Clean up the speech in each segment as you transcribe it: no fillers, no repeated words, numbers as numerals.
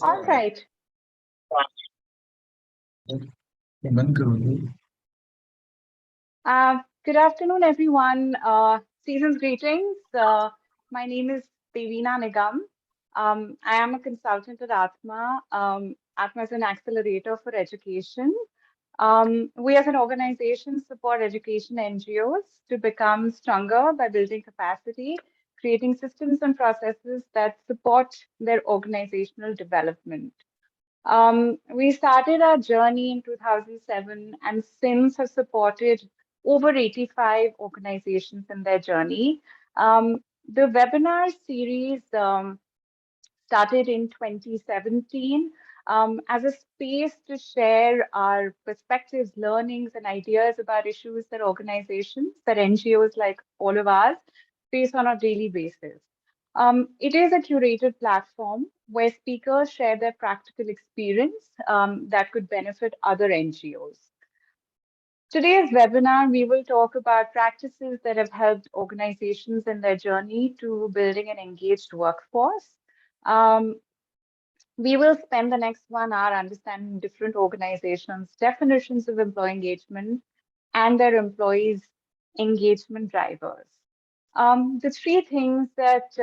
All right. Good afternoon, everyone. Season's greetings. My name is Devina Nigam. I am a consultant at Atma. Atma is an accelerator for education. We as an organization support education NGOs to become stronger by building capacity, creating systems and processes that support their organizational development. We started our journey in 2007 and since have supported over 85 organizations in their journey. The webinar series started in 2017 as a space to share our perspectives, learnings, and ideas about issues that organizations, that NGOs like all of us, face on a daily basis. It is a curated platform where speakers share their practical experience that could benefit other NGOs. Today's webinar, we will talk about practices that have helped organizations in their journey to building an engaged workforce. We will spend the next 1 hour understanding different organizations' definitions of employee engagement and their employees' engagement drivers. The three things that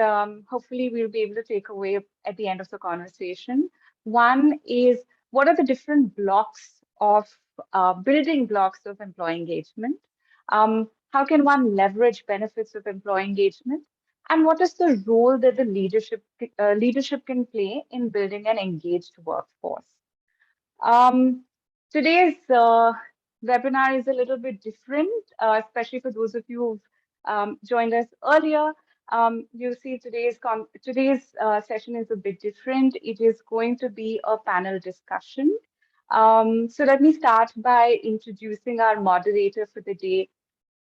hopefully we'll be able to take away at the end of the conversation. One is, what are the different blocks of building blocks of employee engagement? How can one leverage benefits of employee engagement? And what is the role that the leadership can play in building an engaged workforce? Today's webinar is a little bit different, especially for those of you who've joined us earlier. You'll see today's session is a bit different. It is going to be a panel discussion. So let me start by introducing our moderator for the day,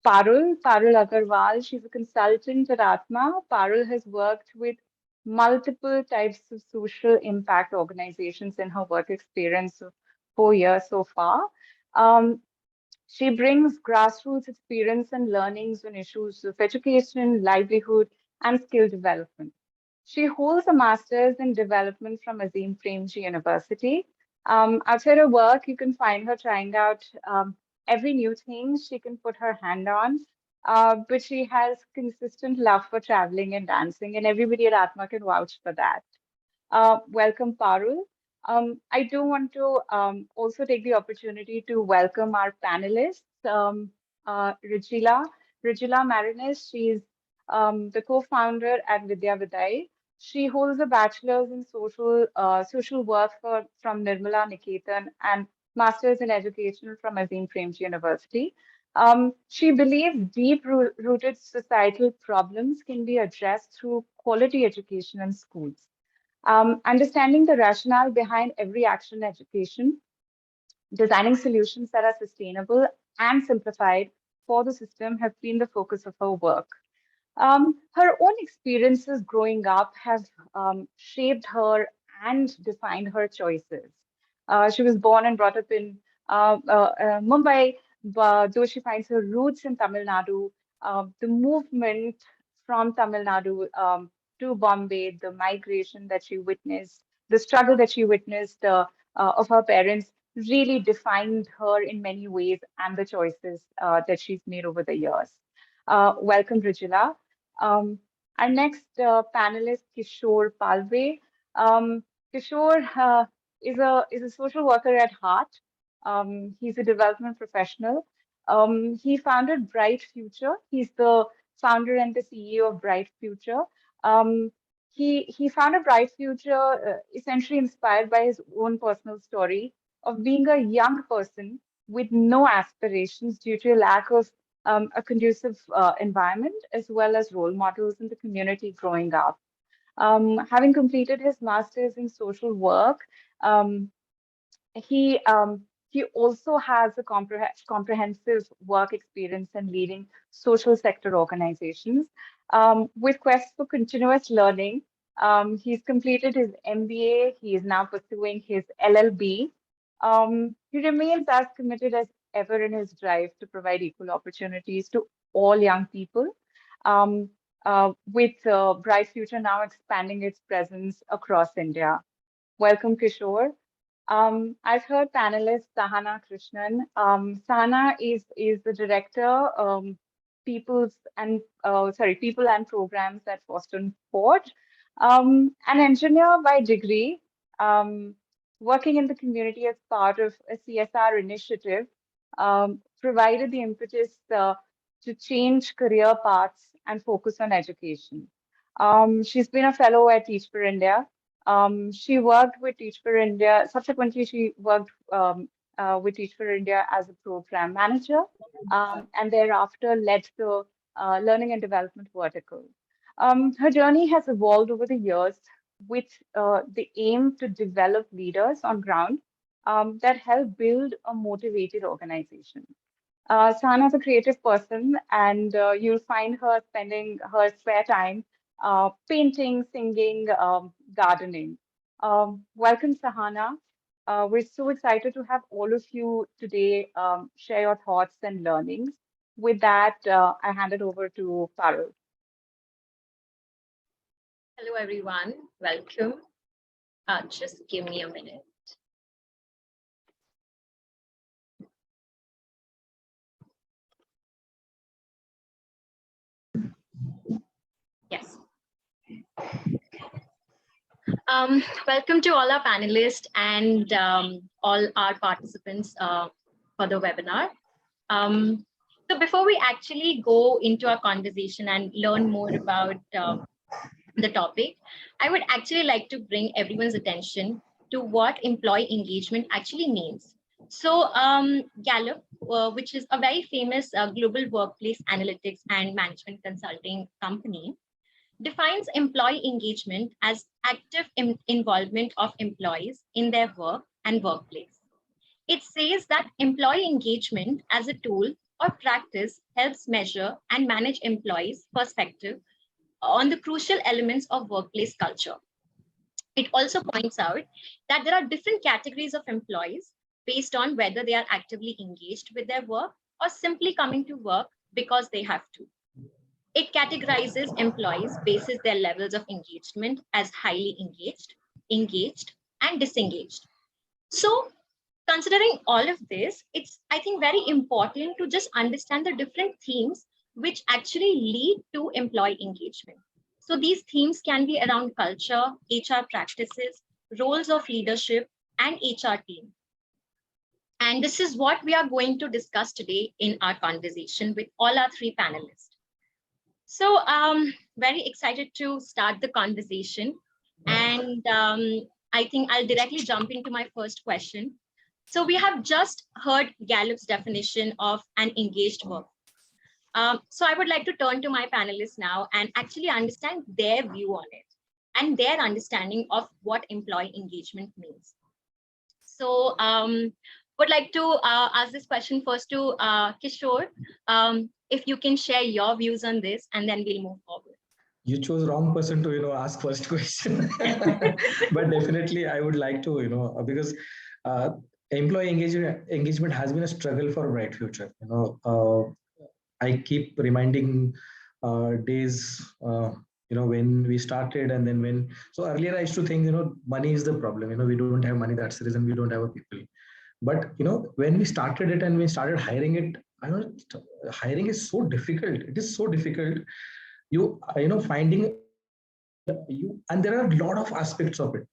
Parul Agarwal. She's a consultant at Atma. Parul has worked with multiple types of social impact organizations in her work experience of 4 years so far. She brings grassroots experience and learnings on issues of education, livelihood, and skill development. She holds a master's in development from Azim Premji University. Outside her work, you can find her trying out every new thing she can put her hand on. But she has consistent love for traveling and dancing, and everybody at Atma can vouch for that. Welcome, Parul. I do want to also take the opportunity to welcome our panelists, Regila Marinis. She's the co-founder at Vidya Vidai. She holds a bachelor's in social work from Nirmala Niketan and master's in education from Azim Premji University. She believes deep-rooted societal problems can be addressed through quality education in schools. Understanding the rationale behind every action in education, designing solutions that are sustainable and simplified for the system have been the focus of her work. Her own experiences growing up have shaped her and defined her choices. She was born and brought up in Mumbai, but though she finds her roots in Tamil Nadu, the movement from Tamil Nadu to Bombay, the migration that she witnessed, the struggle that she witnessed of her parents really defined her in many ways and the choices that she's made over the years. Welcome, Rijula. Our next panelist, Kishore Palve. Kishore is a social worker at heart. He's a development professional. He founded Bright Future. He's the founder and the CEO of Bright Future. He founded Bright Future essentially inspired by his own personal story of being a young person with no aspirations due to a lack of a conducive environment as well as role models in the community growing up. Having completed his master's in social work, he also has a comprehensive work experience in leading social sector organizations. With quest for continuous learning, he's completed his MBA. He is now pursuing his LLB. He remains as committed as ever in his drive to provide equal opportunities to all young people. With Bright Future now expanding its presence across India. Welcome, Kishore. As heard panelist Sahana Krishnan, Sahana is the director, people and programs at Boston Port, an engineer by degree, um, working in the community as part of a CSR initiative, provided the impetus to change career paths and focus on education. She's been a fellow at Teach for India. She worked with Teach for India. Subsequently, she worked with Teach for India as a program manager, and thereafter led the learning and development vertical. Her journey has evolved over the years with the aim to develop leaders on ground that help build a motivated organization. Sana is a creative person, and you'll find her spending her spare time painting, singing, gardening. Welcome, Sahana. We're so excited to have all of you today share your thoughts and learnings. With that, I hand it over to Parul. Hello, everyone. Welcome. Just give me a minute. Yes. Welcome to all our panelists and all our participants for the webinar. So before we actually go into our conversation and learn more about the topic, I would actually like to bring everyone's attention to what employee engagement actually means. So Gallup, which is a very famous global workplace analytics and management consulting company, defines employee engagement as active involvement of employees in their work and workplace. It says that employee engagement as a tool or practice helps measure and manage employees' perspective on the crucial elements of workplace culture. It also points out that there are different categories of employees based on whether they are actively engaged with their work or simply coming to work because they have to. It categorizes employees based on their levels of engagement as highly engaged, engaged, and disengaged. So, considering all of this, it's, I think, very important to just understand the different themes which actually lead to employee engagement. So these themes can be around culture, HR practices, roles of leadership, and HR team. And this is what we are going to discuss today in our conversation with all our three panelists. So very excited to start the conversation. And I think I'll directly jump into my first question. So we have just heard Gallup's definition of an engaged work. So I would like to turn to my panelists now and actually understand their view on it and their understanding of what employee engagement means. So would like to ask this question first to Kishore. If you can share your views on this, and then we'll move forward. You chose wrong person to ask first question, but definitely I would like to because employee engagement has been a struggle for a bright future. I keep reminding days when we started, and then so earlier I used to think money is the problem. We don't have money, that's the reason we don't have a people. But when we started it and we started hiring it, I know hiring is so difficult. It is so difficult. Finding you, and there are a lot of aspects of it.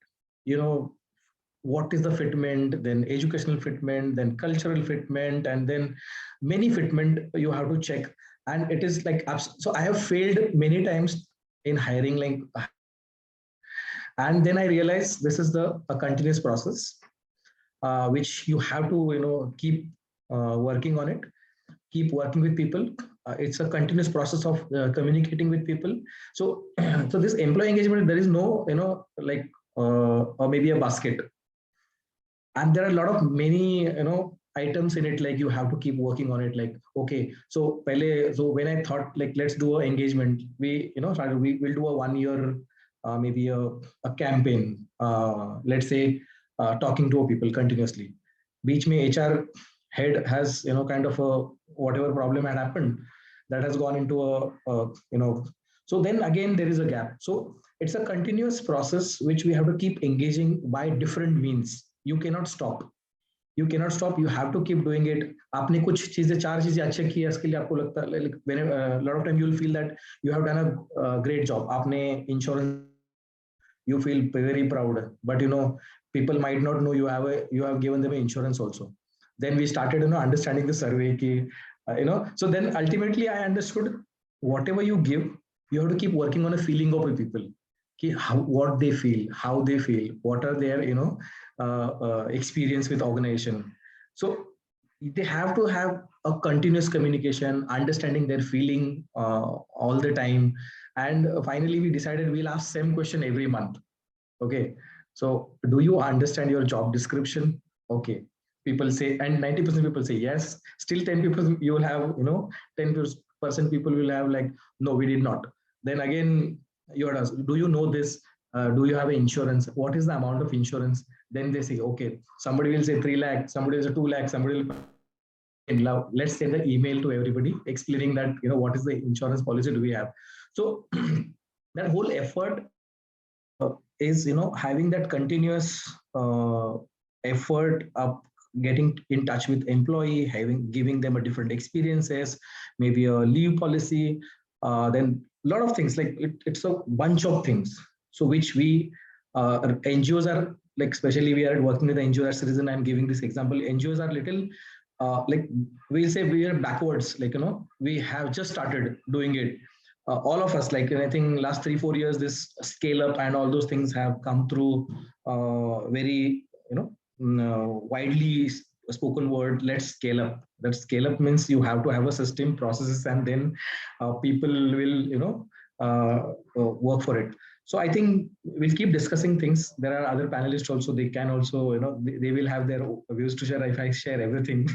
What is the fitment, then educational fitment, then cultural fitment, and then many fitment you have to check. And it is like, so I have failed many times in hiring, and then I realized this is a continuous process, which you have to keep working on it, keep working with people. It's a continuous process of communicating with people. So so this employee engagement, there is no or maybe a basket, and there are a lot of many items in it, like you have to keep working on it. Like, okay, so when I thought, like, let's do an engagement, we started, we will do a 1 year maybe a campaign, let's say talking to people continuously. Beach mein HR head has kind of a whatever problem had happened, that has gone into a so then again there is a gap. So it's a continuous process which we have to keep engaging by different means. You cannot stop. You cannot stop. You have to keep doing it. आपने कुछ चीजें चार चीजें अच्छे की है इसके लिए आपको लगता है like when a lot of time you will feel that you have done a great job. आपने insurance, you feel very proud, but people might not know you have given them insurance also. Then we started understanding the survey ki, so then ultimately I understood whatever you give, you have to keep working on a feeling of the people ki what they feel, how they feel, what are their experience with organization. So they have to have a continuous communication, understanding their feeling all the time. And finally we decided we'll ask same question every month. Okay, so do you understand your job description? Okay, people say, and 90% people say yes. Still 10 people you will have, 10% people will have like, no, we did not. Then again, you are asked, do you know this? Do you have insurance? What is the amount of insurance? Then they say, okay, somebody will say 3 lakh, somebody will say 2 lakh, somebody will, let's send an email to everybody explaining that, what is the insurance policy do we have? So that whole effort is having that continuous effort of getting in touch with employee, giving them a different experiences, maybe a leave policy, then a lot of things like it's a bunch of things. So which we NGOs are like, especially we are working with NGOs. That's the reason I'm giving this example. NGOs are little like we'll say we are backwards, like we have just started doing it. All of us, like I think last 3-4 years, this scale up and all those things have come through very widely spoken word. Let's scale up. That scale up means you have to have a system, processes, and then people will work for it. So I think we'll keep discussing things. There are other panelists also. They can also they will have their views to share if I share everything.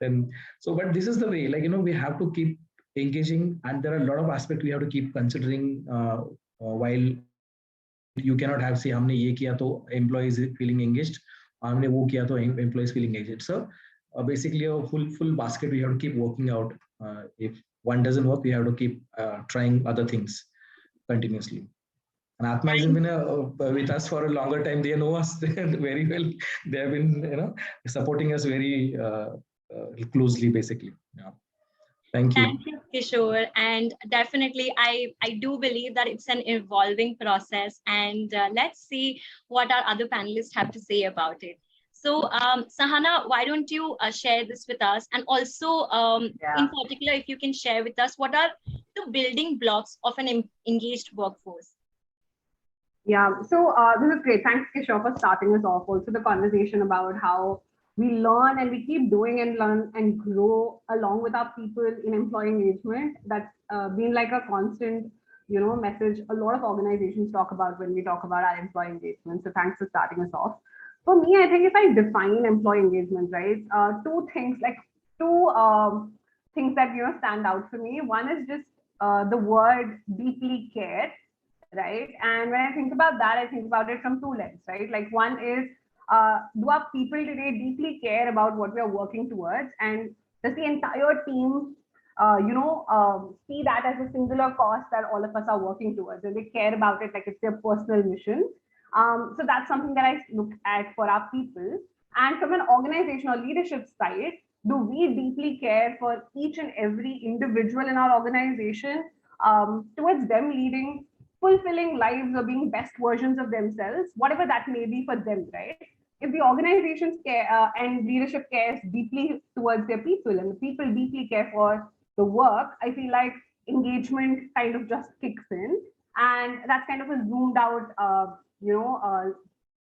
Then so, but this is the way, like we have to keep engaging, and there are a lot of aspects we have to keep considering while you cannot have say हमने ये किया तो employees feeling engaged, हमने वो किया तो employees feeling engaged. So basically a full basket we have to keep working out. If one doesn't work, we have to keep trying other things continuously. And Atma has been with us for a longer time. They know us very well. They have been supporting us very closely, basically. Yeah. Thank you. Thank you, Kishore. And definitely, I do believe that it's an evolving process. And let's see what our other panelists have to say about it. So, Sahana, why don't you share this with us? And also, in particular, if you can share with us, what are the building blocks of an engaged workforce? Yeah, so this is great. Thanks, Kishore, for starting us off. Also, the conversation about how we learn and we keep doing and learn and grow along with our people in employee engagement. That's been like a constant, message a lot of organizations talk about when we talk about our employee engagement. So thanks for starting us off. For me, I think if I define employee engagement, right, two things that stand out for me. One is just the word deeply care, right? And when I think about that, I think about it from two lenses, right? Like one is, do our people today deeply care about what we are working towards, and does the entire team, see that as a singular cause that all of us are working towards, and they care about it like it's their personal mission. So that's something that I look at for our people. And from an organization or leadership side, do we deeply care for each and every individual in our organization, towards them leading fulfilling lives or being best versions of themselves, whatever that may be for them, right? If the organizations care and leadership cares deeply towards their people and the people deeply care for the work, I feel like engagement kind of just kicks in. And that's kind of a zoomed out,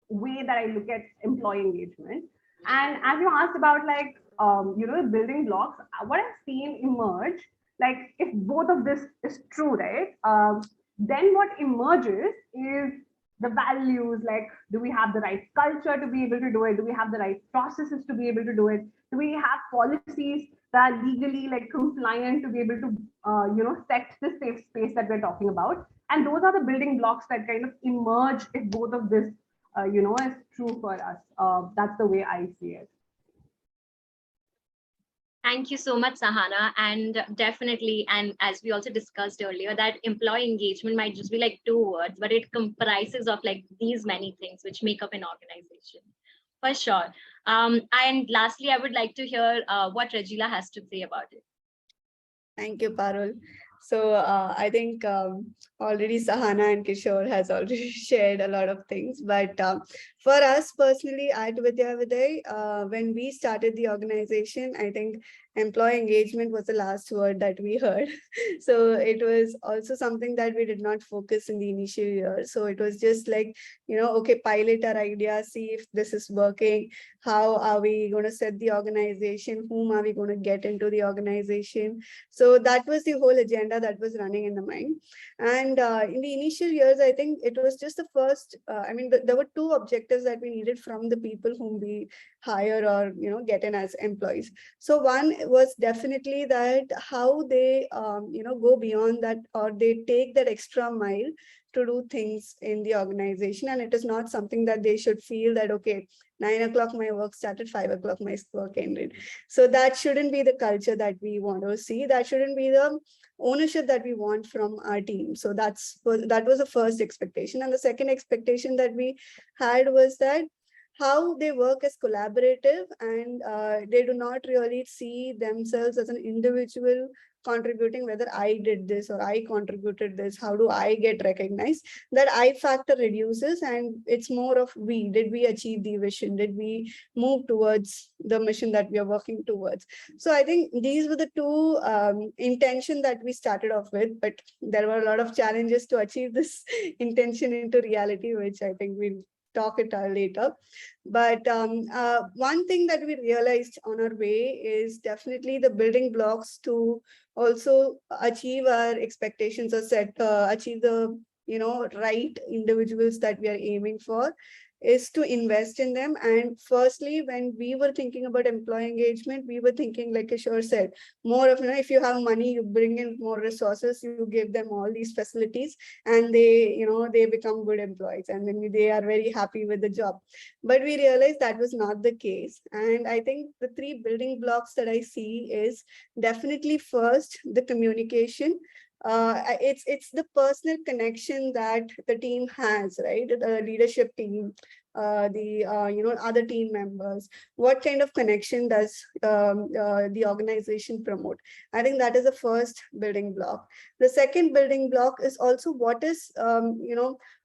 way that I look at employee engagement. And as you asked about like, building blocks, what I've seen emerge, like if both of this is true, right? Then what emerges is the values, like do we have the right culture to be able to do it? Do we have the right processes to be able to do it? Do we have policies that are legally like compliant to be able to set the safe space that we're talking about? And those are the building blocks that kind of emerge if both of this is true for us. That's the way I see it. Thank you so much, Sahana. And definitely, and as we also discussed earlier, that employee engagement might just be like two words, but it comprises of like these many things which make up an organization. For sure. And lastly, I would like to hear what Regila has to say about it. Thank you, Parul. So I think already Sahana and Kishore has already shared a lot of things. But for us personally at Vidya Viday, when we started the organization, I think employee engagement was the last word that we heard. So it was also something that we did not focus in the initial years. So it was just like, okay, pilot our idea, see if this is working. How are we going to set the organization? Whom are we going to get into the organization? So that was the whole agenda that was running in the mind. And in the initial years, I think it was just the first, there were two objectives that we needed from the people whom we hire or, get in as employees. So one was definitely that how they, go beyond that, or they take that extra mile to do things in the organization. And it is not something that they should feel that, okay, 9 o'clock my work started, 5 o'clock my work ended. So that shouldn't be the culture that we want to see. That shouldn't be the ownership that we want from our team. So that was the first expectation. And the second expectation that we had was that how they work as collaborative, and they do not really see themselves as an individual contributing, whether I did this or I contributed this, how do I get recognized. That I factor reduces, and it's more of did we achieve the vision, did we move towards the mission that we are working towards. So I think these were the two intention that we started off with, but there were a lot of challenges to achieve this intention into reality, which I think we'll talk it later. But one thing that we realized on our way is definitely the building blocks to also achieve our expectations, or achieve the right individuals that we are aiming for, is to invest in them. And firstly, when we were thinking about employee engagement, we were thinking, like Kishore said, more of, if you have money, you bring in more resources, you give them all these facilities, and they become good employees, and then they are very happy with the job. But we realized that was not the case. And I think the three building blocks that I see is definitely first, the communication. It's the personal connection that the team has, right? The leadership team, the other team members. What kind of connection does the organization promote? I think that is the first building block. The second building block is also what is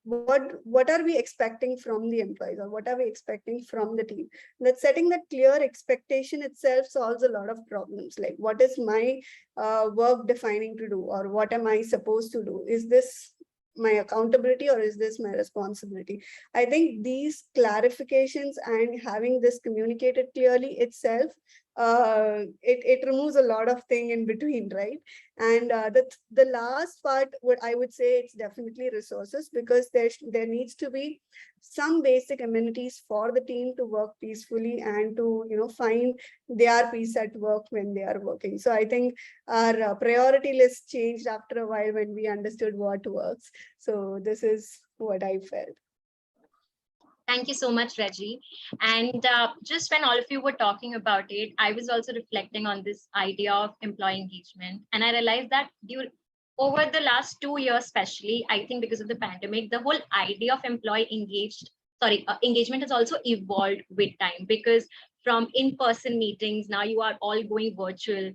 what are we expecting from the employees, or what are we expecting from the team. That setting that clear expectation itself solves a lot of problems. Like, what is my work defining to do, or what am I supposed to do? Is this my accountability, or is this my responsibility? I think these clarifications and having this communicated clearly itself, it removes a lot of thing in between, right? And the last part, what I would say, it's definitely resources, because there needs to be some basic amenities for the team to work peacefully, and to find their peace at work when they are working. So I think our priority list changed after a while when we understood what works. So this is what I felt. Thank you so much, Reggie. And just when all of you were talking about it, I was also reflecting on this idea of employee engagement. And I realized that over the last 2 years, especially, I think because of the pandemic, the whole idea of engagement has also evolved with time, because from in-person meetings, now you are all going virtual.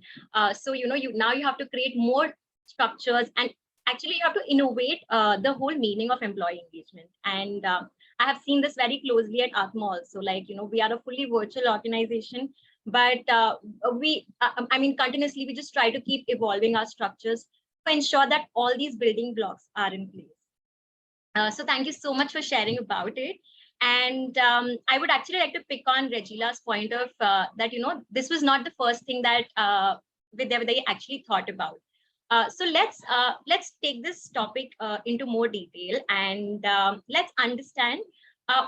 So, now you have to create more structures, and actually you have to innovate the whole meaning of employee engagement. And I have seen this very closely at Atma also. Like, we are a fully virtual organization, but continuously we just try to keep evolving our structures to ensure that all these building blocks are in place. So thank you so much for sharing about it. And I would actually like to pick on Regila's point of that, this was not the first thing that they actually thought about. So let's take this topic into more detail, and let's understand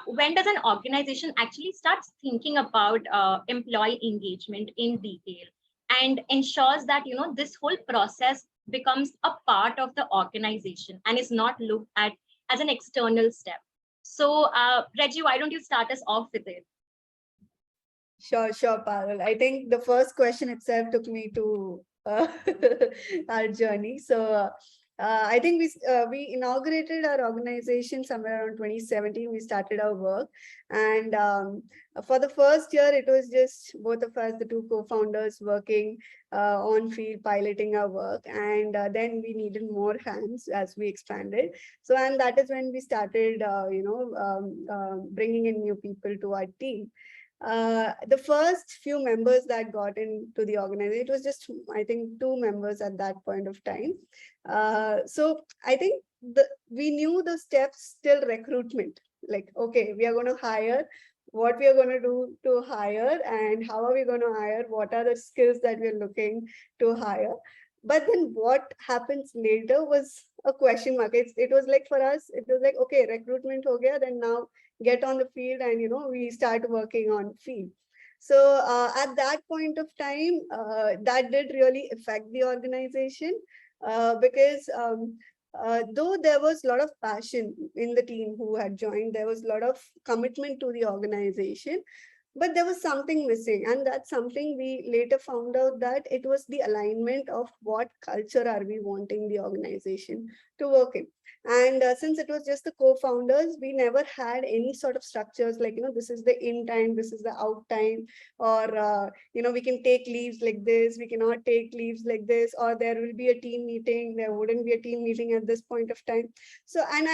when does an organization actually start thinking about employee engagement in detail, and ensures that this whole process becomes a part of the organization and is not looked at as an external step. So Reggie, why don't you start us off with it? Sure, Parul. I think the first question itself took me to our journey. So I think we inaugurated our organization somewhere around 2017. We started our work, and for the first year, it was just both of us, the two co-founders, working on field, piloting our work, and then we needed more hands as we expanded. So, and that is when we started, bringing in new people to our team. The first few members that got into the organization, it was just, I think, 2 members at that point of time. So I think we knew the steps till recruitment, like, okay, we are going to hire, what we are going to do to hire, and how are we going to hire, what are the skills that we're looking to hire. But then what happens later was a question mark. It was like, for us, it was like, okay, recruitment ho gaya, then now get on the field, and we start working on field. So at that point of time, that did really affect the organization, because though there was a lot of passion in the team who had joined, there was a lot of commitment to the organization, but there was something missing, and that's something we later found out, that it was the alignment of what culture are we wanting the organization to work in. And since it was just the co-founders, we never had any sort of structures like, this is the in time, this is the out time, or we can take leaves like this, we cannot take leaves like this, or there will be a team meeting, there wouldn't be a team meeting at this point of time. So, and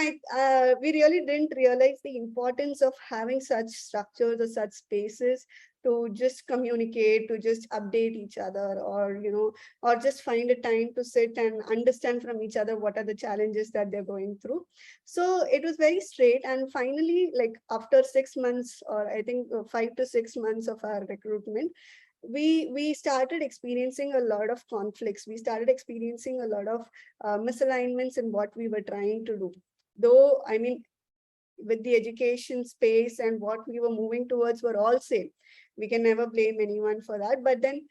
we really didn't realize the importance of having such structures or such spaces to just communicate, to just update each other, or just find a time to sit and understand from each other what are the challenges that they're going through. So it was very straight. And finally, like after 6 months, or I think 5 to 6 months of our recruitment, we started experiencing a lot of conflicts. We started experiencing a lot of misalignments in what we were trying to do. Though, I mean, with the education space and what we were moving towards were all same. We can never blame anyone for that. But then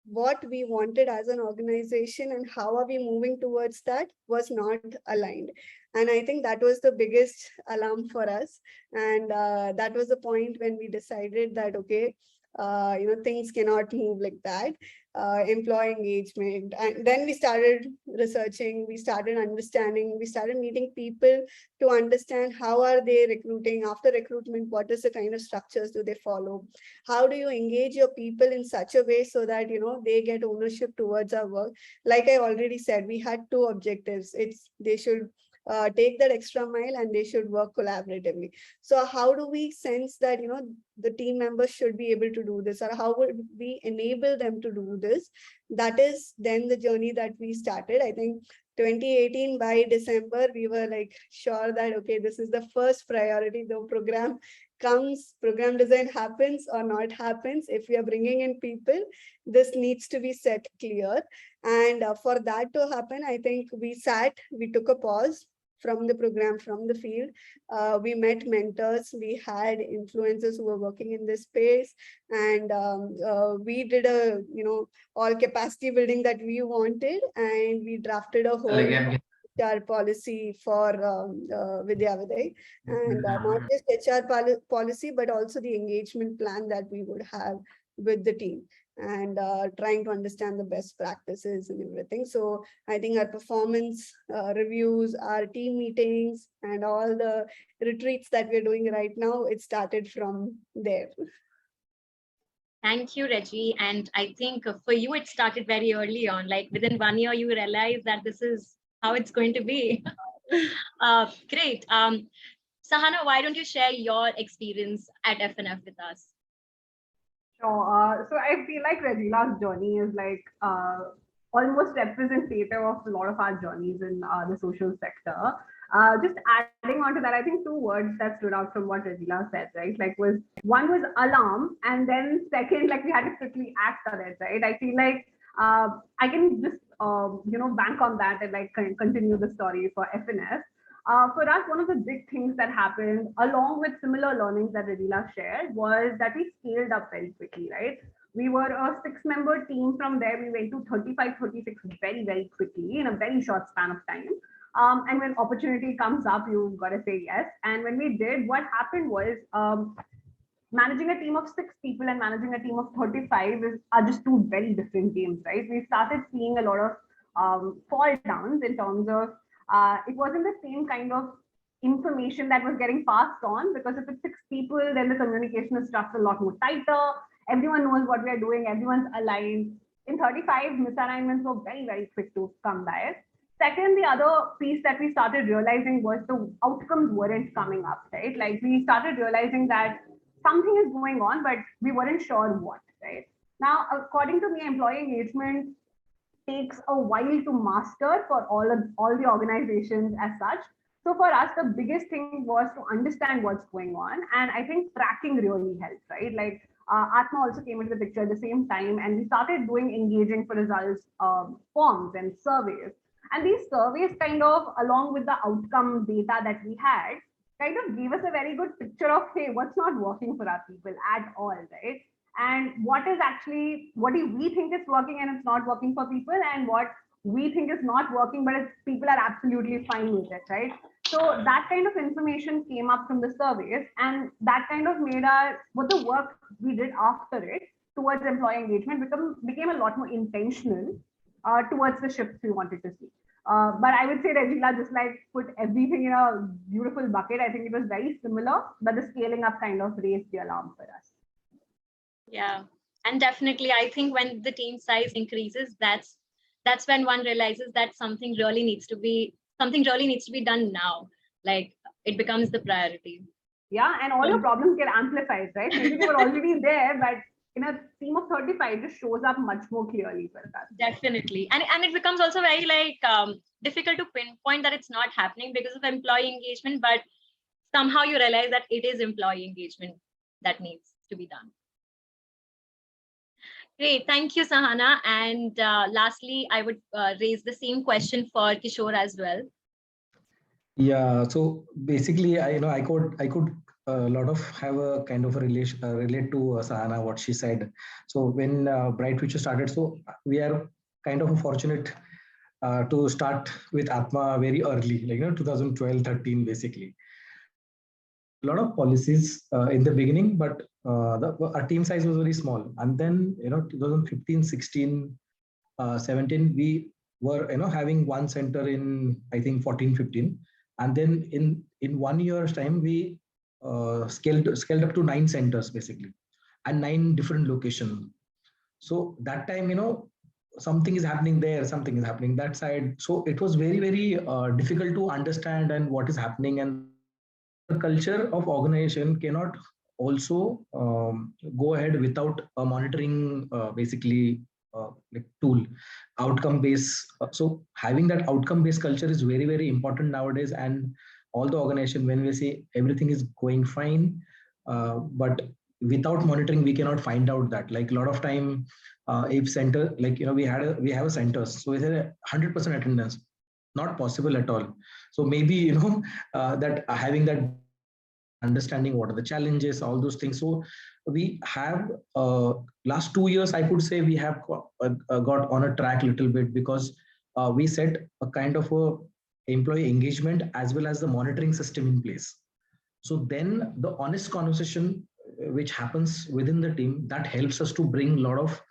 what we wanted as an organization and how are we moving towards that was not aligned. And I think that was the biggest alarm for us. And that was the point when we decided that, okay, things cannot move like that. Employee engagement. And then we started researching, we started understanding, we started meeting people to understand how are they recruiting. After recruitment, what is the kind of structures do they follow? How do you engage your people in such a way so that they get ownership towards our work? Like I already said, we had 2 objectives. They should take that extra mile, and they should work collaboratively. So how do we sense that the team members should be able to do this, or how would we enable them to do this? That is then the journey that we started. I think 2018 by December, we were like sure that, okay, this is the first priority. The program comes, program design happens or not happens, if we are bringing in people, this needs to be set clear. And for that to happen, I think we took a pause from the program, from the field. We met mentors, we had influencers who were working in this space, and we did a all capacity building that we wanted, and we drafted a whole HR policy for Vidya Viday, and not just HR policy, but also the engagement plan that we would have with the team, and trying to understand the best practices and everything. So I think our performance reviews, our team meetings, and all the retreats that we're doing right now, it started from there. Thank you, Reggie. And I think for you, it started very early on. Like within 1 year, you realized that this is how it's going to be. Great. Sahana, why don't you share your experience at FNF with us? Sure. So I feel like Regila's journey is like almost representative of a lot of our journeys in the social sector. Just adding on to that, I think 2 words that stood out from what Regila said, right? Like one was alarm, and then second, like we had to quickly act on it, right? I feel like I can just bank on that and like continue the story for FNF. For us, one of the big things that happened, along with similar learnings that Regila shared, was that we scaled up very quickly, right? We were a 6-member team. From there, we went to 35, 36 very, very quickly in a very short span of time. And when opportunity comes up, you've got to say yes. And when we did, what happened was managing a team of 6 people and managing a team of 35 are just two very different games, right? We started seeing a lot of fall downs in terms of it wasn't the same kind of information that was getting passed on, because if it's 6 people, then the communication is structured a lot more tighter. Everyone knows what we are doing, everyone's aligned. In 35, misalignments were very, very quick to come by. Second, the other piece that we started realizing was the outcomes weren't coming up, right? Like we started realizing that something is going on, but we weren't sure what, right? Now, according to me, employee engagement takes a while to master for all the organizations as such. So for us, the biggest thing was to understand what's going on, and I think tracking really helps, right? Like Atma also came into the picture at the same time, and we started doing engaging for results forms and surveys. And these surveys kind of, along with the outcome data that we had, kind of gave us a very good picture of, hey, what's not working for our people at all, right? And what is actually, what do we think is working and it's not working for people, and what we think is not working, but people are absolutely fine with it, right? So that kind of information came up from the surveys, and that kind of made what the work we did after it towards employee engagement became a lot more intentional towards the shifts we wanted to see. But I would say Regila just like put everything in a beautiful bucket. I think it was very similar, but the scaling up kind of raised the alarm for us. Yeah, and definitely, I think when the team size increases, that's when one realizes that something really needs to be done now. Like it becomes the priority. Yeah, and all your problems get amplified, right? Maybe they were already there, but in a team of 35, it just shows up much more clearly for us. Definitely, and it becomes also very difficult to pinpoint that it's not happening because of employee engagement, but somehow you realize that it is employee engagement that needs to be done. Great, thank you, Sahana. And lastly, I would raise the same question for Kishore as well. Yeah, so basically, I could a lot of have a kind of a relation relate to Sahana what she said. So when Bright Future started, so we are kind of fortunate to start with Atma very early, like 2012, 13, basically. A lot of policies in the beginning, but our team size was very small. And then 2015, 16, 17, we were having one center in I think 14, 15, and then in 1 year's time we scaled up to 9 centers basically, and 9 different locations. So that time something is happening there, something is happening that side. So it was very, very difficult to understand and what is happening, and the culture of organization cannot also go ahead without a monitoring basically like tool, outcome based. So having that outcome based culture is very, very important nowadays. And all the organization, when we say everything is going fine, but without monitoring we cannot find out that, like a lot of time if center, like we have a centers, so it's a 100% attendance, not possible at all. So maybe that having that understanding what are the challenges, all those things. So we have last 2 years I could say we have got on a track a little bit, because we set a kind of a employee engagement as well as the monitoring system in place. So then the honest conversation which happens within the team, that helps us to bring a lot of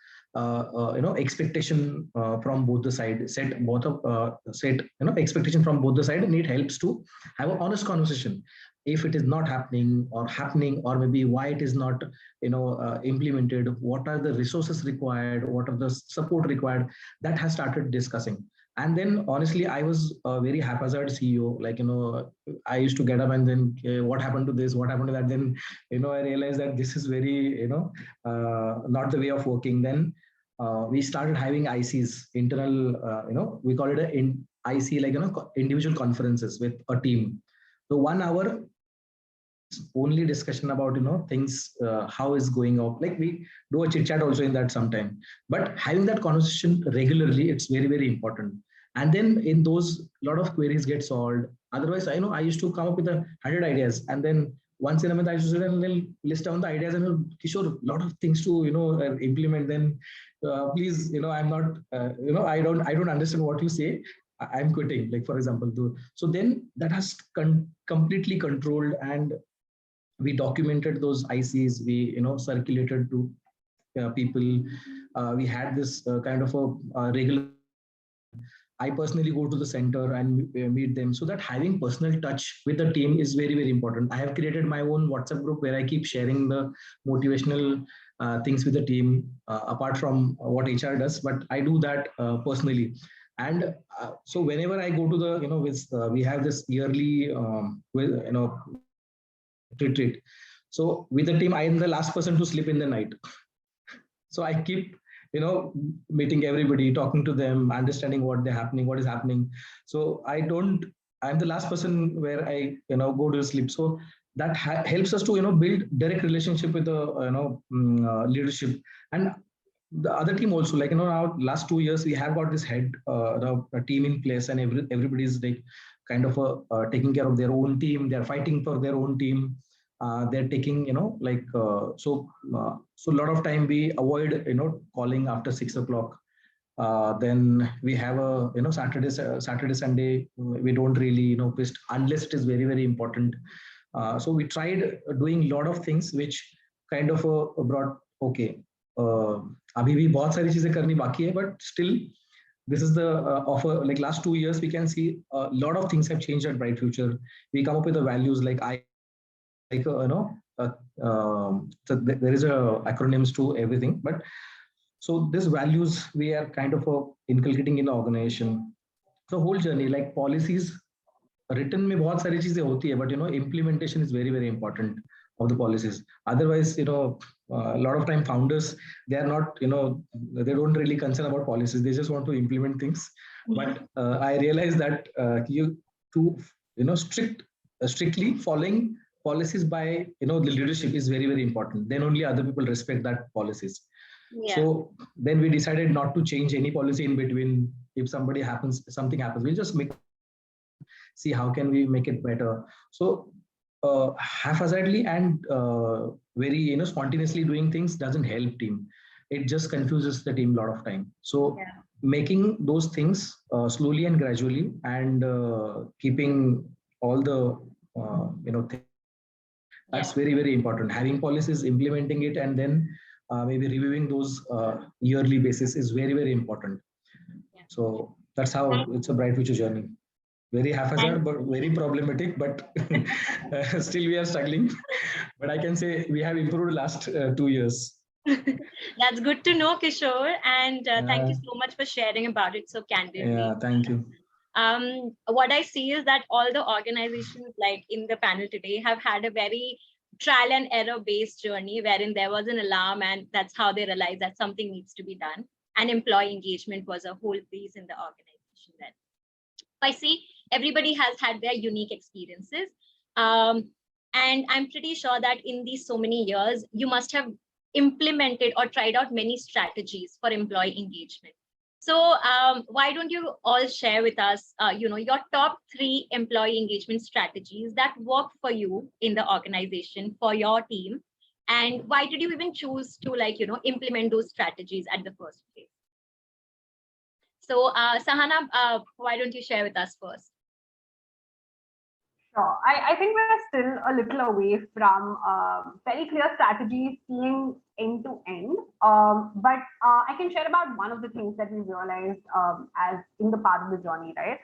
expectation from both the side, set expectation from both the side, and it helps to have an honest conversation. If it is not happening, or maybe why it is not implemented, what are the resources required, what are the support required, that has started discussing. And then honestly, I was a very haphazard CEO. Like, I used to get up and then what happened to this, what happened to that. Then, I realized that this is very, not the way of working. Then we started having ICs, internal, we call it an IC, like, individual conferences with a team. So 1 hour only discussion about things, how is going up, like we do a chit chat also in that sometime, but having that conversation regularly, it's very, very important. And then in those, a lot of queries get solved. Otherwise, I used to come up with 100 ideas, and then once in a month I used to sit and then list down the ideas, and Kishore, a lot of things to implement. Then please, I'm not I don't understand what you say, I'm quitting, like, for example. So then that has completely controlled, and we documented those ICs, we circulated to people. We had this kind of a regular. I personally go to the center and meet them, so that having personal touch with the team is very, very important. I have created my own WhatsApp group where I keep sharing the motivational things with the team, apart from what HR does, but I do that personally. And so whenever I go to the, we have this yearly, retreat. So with the team, I am the last person to sleep in the night. So I keep meeting everybody, talking to them, understanding what is happening. So I'm the last person where I go to sleep. So that helps us to build direct relationship with the leadership. And the other team also, like now last 2 years we have got this head a team in place, and everybody's like kind of taking care of their own team. They're fighting for their own team. They're taking so a lot of time we avoid calling after 6 o'clock. Then we have a Saturday Sunday, we don't really twist unless it is very, very important. So we tried doing a lot of things which kind of brought okay, अभी भी बहुत सारी चीजें करनी बाकी है, but still this is the offer. Like last 2 years we can see a lot of things have changed at Bright Future. We come up with the values like so there is a acronyms to everything, but so these values we are kind of inculcating in the organization. So whole journey, like policies written में बहुत सारी चीजें होती है, but implementation is very, very important of the policies. Otherwise a lot of time founders, they are not they don't really concern about policies, they just want to implement things. But I realized that you to strictly following policies by the leadership is very, very important. Then only other people respect that policies. Yeah. So then we decided not to change any policy in between. If something happens, we'll just see how can we make it better. So haphazardly and very spontaneously doing things doesn't help team. It just confuses the team a lot of time. So making those things slowly and gradually, and keeping all the that's very, very important. Having policies, implementing it, and then maybe reviewing those yearly basis is very, very important. So that's how it's a Bright Future journey. Very haphazard, but very problematic, but still we are struggling. But I can say we have improved last 2 years. That's good to know, Kishore, and thank you so much for sharing about it so candidly. Yeah, thank you. What I see is that all the organizations like in the panel today have had a very trial and error based journey wherein there was an alarm and that's how they realized that something needs to be done. And employee engagement was a whole piece in the organization then. I see everybody has had their unique experiences. And I'm pretty sure that in these so many years, you must have implemented or tried out many strategies for employee engagement. So why don't you all share with us, your top 3 employee engagement strategies that work for you in the organization for your team, and why did you even choose to implement those strategies at the first place? So Sahana, why don't you share with us first? Sure. I think we're still a little away from very clear strategies seeing end to end. But I can share about one of the things that we realized as in the part of the journey, right?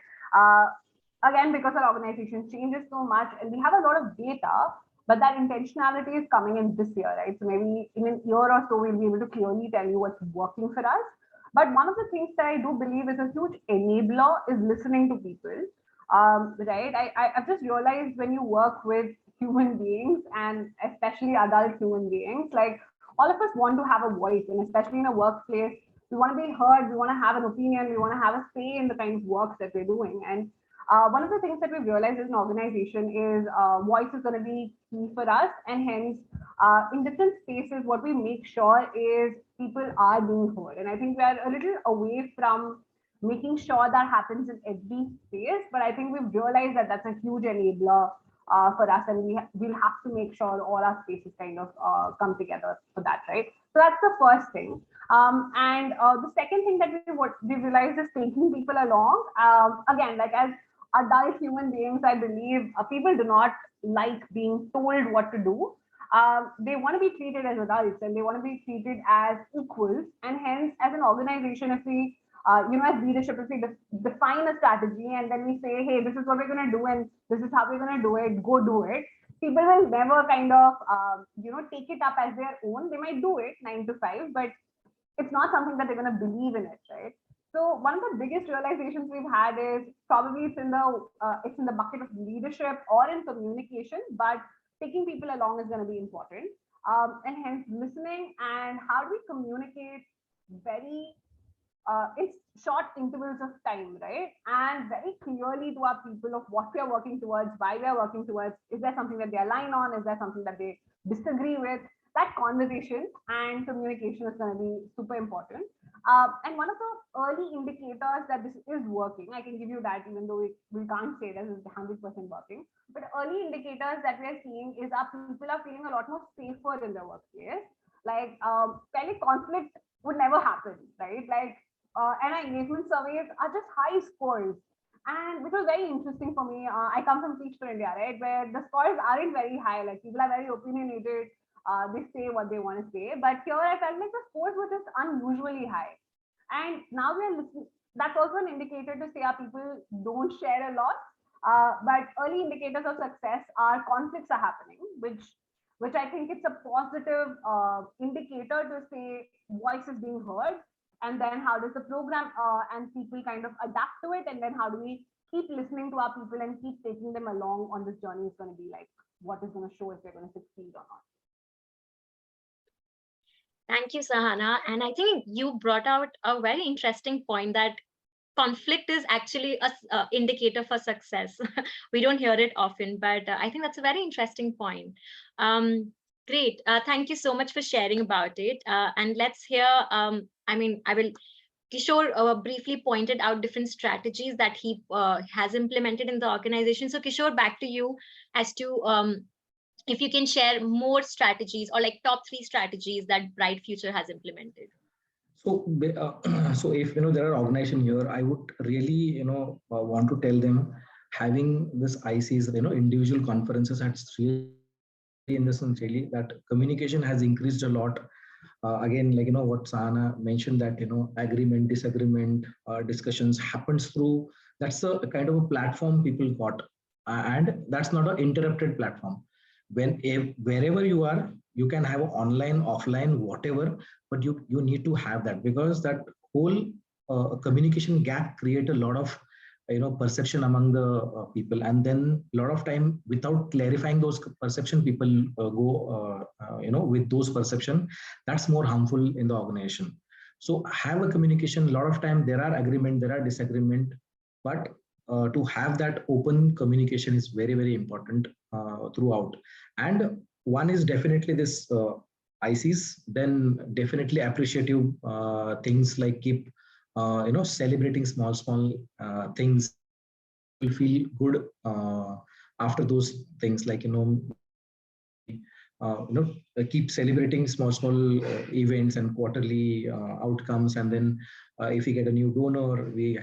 Again, because our organization changes so much and we have a lot of data, but that intentionality is coming in this year, right? So maybe in a year or so, we'll be able to clearly tell you what's working for us. But one of the things that I do believe is a huge enabler is listening to people. Right? I've just realized when you work with human beings and especially adult human beings, like all of us want to have a voice, and especially in a workplace, we want to be heard, we want to have an opinion, we want to have a say in the kind of work that we're doing. And one of the things that we've realized as an organization is voice is going to be key for us, and hence in different spaces, what we make sure is people are being heard. And I think we are a little away from making sure that happens in every space. But I think we've realized that that's a huge enabler for us, and we'll have to make sure all our spaces kind of come together for that, right? So that's the first thing. And the second thing that we realized is taking people along. Again, like as adult human beings, I believe people do not like being told what to do. They want to be treated as adults and they want to be treated as equals. And hence, as an organization, if we, as leadership, if we define a strategy and then we say, hey, this is what we're going to do and this is how we're going to do it, go do it. People will never kind of, take it up as their own. They might do it 9 to 5, but it's not something that they're going to believe in it, right? So one of the biggest realizations we've had is probably it's in the bucket of leadership or in communication, but taking people along is going to be important. And hence listening and how do we communicate very in short intervals of time, right? And very clearly to our people of what we are working towards, why we are working towards. Is there something that they align on? Is there something that they disagree with? That conversation and communication is going to be super important. And one of the early indicators that this is working, I can give you that even though we can't say that it's 100% working, but early indicators that we are seeing is our people are feeling a lot more safer in their workplace. Like, kind of conflict would never happen, right? Like, and our engagement surveys are just high scores. And which was very interesting for me. I come from Teach for India, right? Where the scores aren't very high. Like people are very opinionated. They say what they want to say. But here I felt like the scores were just unusually high. And now we are listening. That's also an indicator to say our people don't share a lot. But early indicators of success are conflicts are happening, which I think it's a positive indicator to say voice is being heard. And then how does the program and people kind of adapt to it? And then how do we keep listening to our people and keep taking them along on this journey is going to be like what is going to show if they're going to succeed or not. Thank you, Sahana. And I think you brought out a very interesting point that conflict is actually a indicator for success. We don't hear it often, but I think that's a very interesting point. Great. Thank you so much for sharing about it. And let's hear, Kishore briefly pointed out different strategies that he has implemented in the organization. So Kishore, back to you as to if you can share more strategies or like top 3 strategies that Bright Future has implemented. So, so if there are organization here, I would really want to tell them having this ICs, individual conferences at really in the sense really that communication has increased a lot. Again, like what Sahana mentioned that agreement, disagreement, discussions happens through. That's a kind of a platform people got, and that's not an interrupted platform. Wherever you are, you can have online, offline, whatever, but you need to have that because that whole communication gap create a lot of perception among the people, and then a lot of time without clarifying those perception, people go with those perception. That's more harmful in the organization. So have a communication. A lot of time there are agreement, there are disagreement, but to have that open communication is very, very important throughout. And one is definitely this ICs, then definitely appreciative things like keep celebrating small things. Will feel good after those things, like keep celebrating small events and quarterly outcomes, and then if we get a new donor, we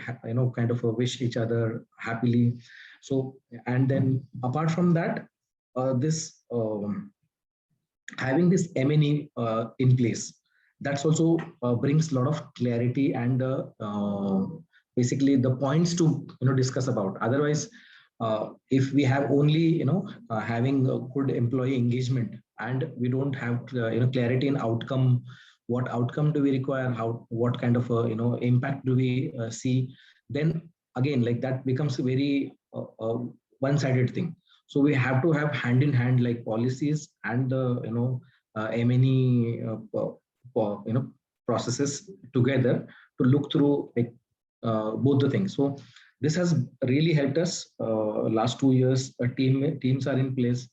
kind of wish each other happily. So, and then apart from that, this having this M&E in place, that's also brings a lot of clarity and basically the points to discuss about. Otherwise, if we have only having a good employee engagement and we don't have clarity in outcome, what outcome do we require, what kind of impact do we see, then again like that becomes a very one-sided thing. So we have to have hand in hand like policies and the M&E processes together to look through like both the things. So this has really helped us. Last 2 years, teams are in place.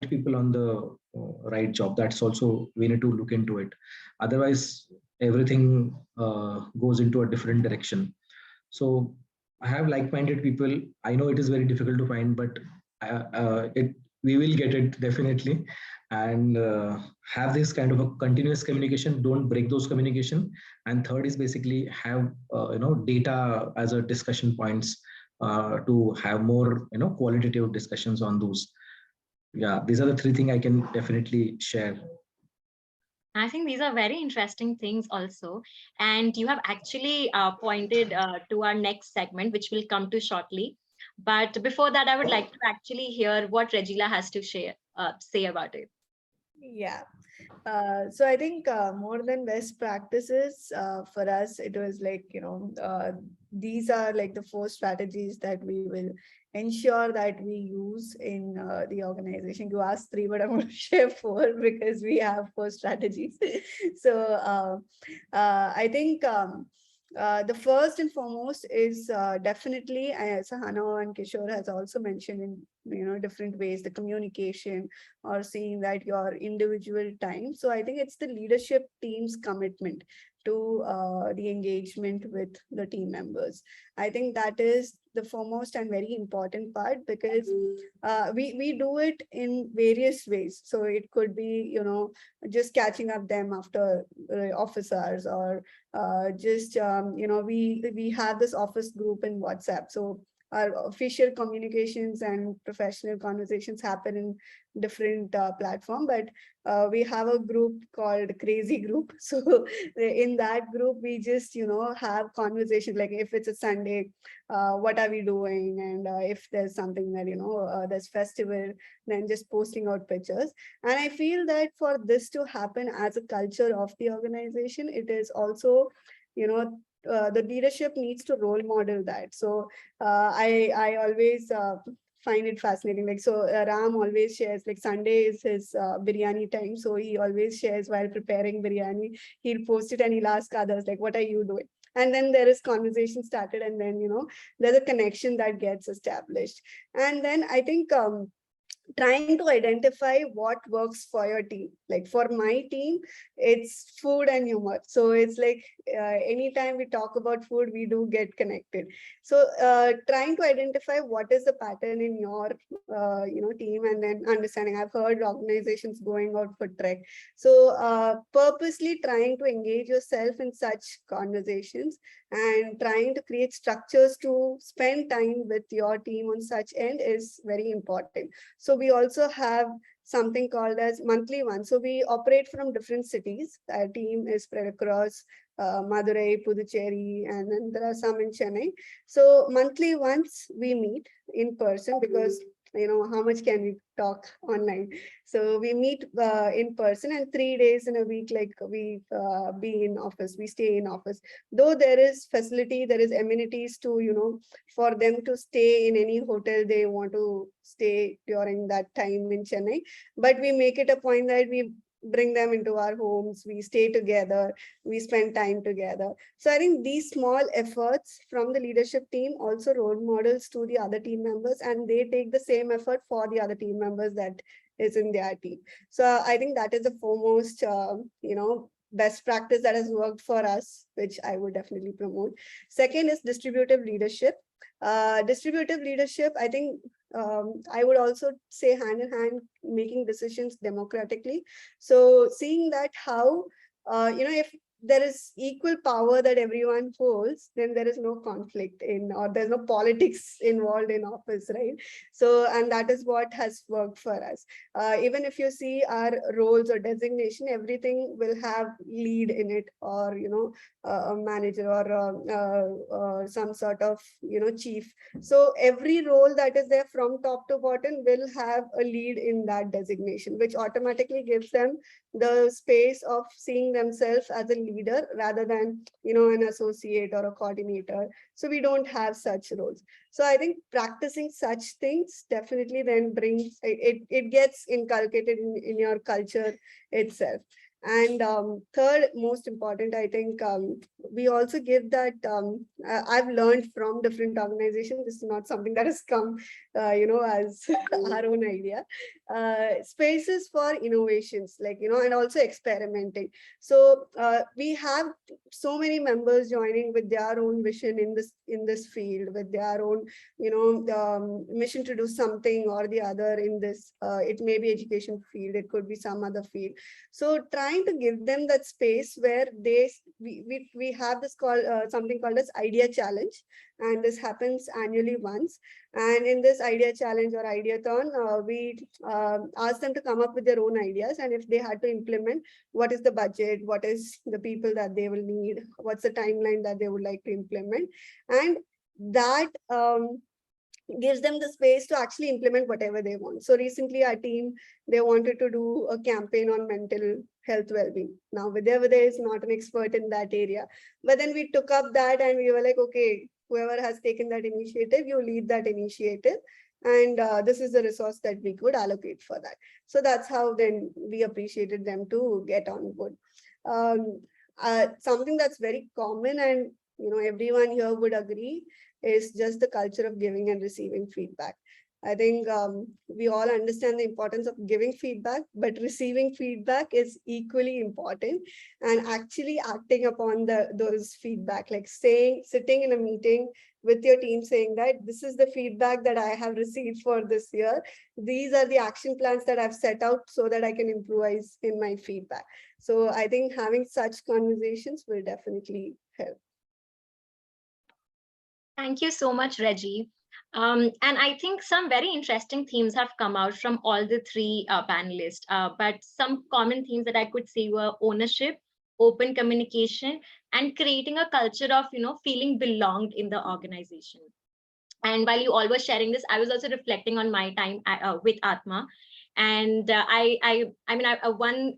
People on the right job. That's also we need to look into it. Otherwise, everything goes into a different direction. So I have like-minded people. I know it is very difficult to find, but we will get it definitely. And have this kind of a continuous communication. Don't break those communication. And third is basically have data as a discussion points to have more, qualitative discussions on those. Yeah, these are the three things I can definitely share. I think these are very interesting things also. And you have actually pointed to our next segment, which will come to shortly. But before that, I would like to actually hear what Regila has to say about it. Yeah. So I think more than best practices for us, it was like, these are like the 4 strategies that we will ensure that we use in the organization. You asked 3, but I'm going to share 4 because we have 4 strategies. So I think the first and foremost is definitely, as Sahana and Kishore has also mentioned in different ways, the communication or seeing that your individual time. So I think it's the leadership team's commitment to the engagement with the team members. I think that is the foremost and very important part, because we do it in various ways. So it could be, just catching up them after office hours, or just, we have this office group in WhatsApp. So our official communications and professional conversations happen in different platform, but we have a group called Crazy Group. So in that group, we just, have conversations like if it's a Sunday, what are we doing? And if there's something that, there's festival, then just posting out pictures. And I feel that for this to happen as a culture of the organization, it is also, the leadership needs to role model that. So I always find it fascinating. Like, so Ram always shares, like Sunday is his biryani time. So he always shares while preparing biryani, he'll post it and he'll ask others, like, what are you doing? And then there is conversation started, and then, there's a connection that gets established. And then I think, trying to identify what works for your team. Like for my team, it's food and humor. So it's like anytime we talk about food, we do get connected. So trying to identify what is the pattern in your team, and then understanding. I've heard organizations going out for trek. So purposely trying to engage yourself in such conversations and trying to create structures to spend time with your team on such end is very important. So we also have something called as monthly one. So we operate from different cities. Our team is spread across Madurai, Puducherry, and then there are some in Chennai. So monthly once we meet in person, because how much can we talk online? So we meet in person, and 3 days in a week, like we be in office, we stay in office. Though there is facility, there is amenities to, for them to stay in any hotel they want to stay during that time in Chennai. But we make it a point that we bring them into our homes, we stay together, we spend time together. So I think these small efforts from the leadership team also role models to the other team members, and they take the same effort for the other team members that is in their team. So I think that is the foremost, best practice that has worked for us, which I would definitely promote. Second is distributive leadership. Distributive leadership, I think, I would also say hand in hand, making decisions democratically. So seeing that how, if there is equal power that everyone holds, then there is no conflict in, or there's no politics involved in office, right? So, and that is what has worked for us. Even if you see our roles or designation, everything will have lead in it, or, a manager, or some sort of, chief. So every role that is there from top to bottom will have a lead in that designation, which automatically gives them the space of seeing themselves as a leader rather than, an associate or a coordinator. So we don't have such roles. So I think practicing such things definitely then brings, it gets inculcated in your culture itself. And third most important, I think, we also give that, I've learned from different organizations, this is not something that has come, as our own idea, spaces for innovations, like, and also experimenting. So we have so many members joining with their own vision in this field, with their own, mission to do something or the other in this, it may be education field, it could be some other field. So try trying to give them that space where we have this called something called as idea challenge, and this happens annually once. And in this idea challenge or ideathon, we ask them to come up with their own ideas, and if they had to implement, what is the budget, what is the people that they will need, what's the timeline that they would like to implement, and that gives them the space to actually implement whatever they want. So recently our team, they wanted to do a campaign on mental health well-being. Now Vidya is not an expert in that area, but then we took up that and we were like, okay, whoever has taken that initiative, you lead that initiative. And this is the resource that we could allocate for that. So that's how then we appreciated them to get on board. Something that's very common, and everyone here would agree, is just the culture of giving and receiving feedback. I think we all understand the importance of giving feedback, but receiving feedback is equally important, and actually acting upon those feedback, like sitting in a meeting with your team saying that this is the feedback that I have received for this year. These are the action plans that I've set out so that I can improvise in my feedback. So I think having such conversations will definitely help. Thank you so much, Reggie. And I think some very interesting themes have come out from all the three panelists. But some common themes that I could say were ownership, open communication, and creating a culture of, feeling belonged in the organization. And while you all were sharing this, I was also reflecting on my time with Atma. And one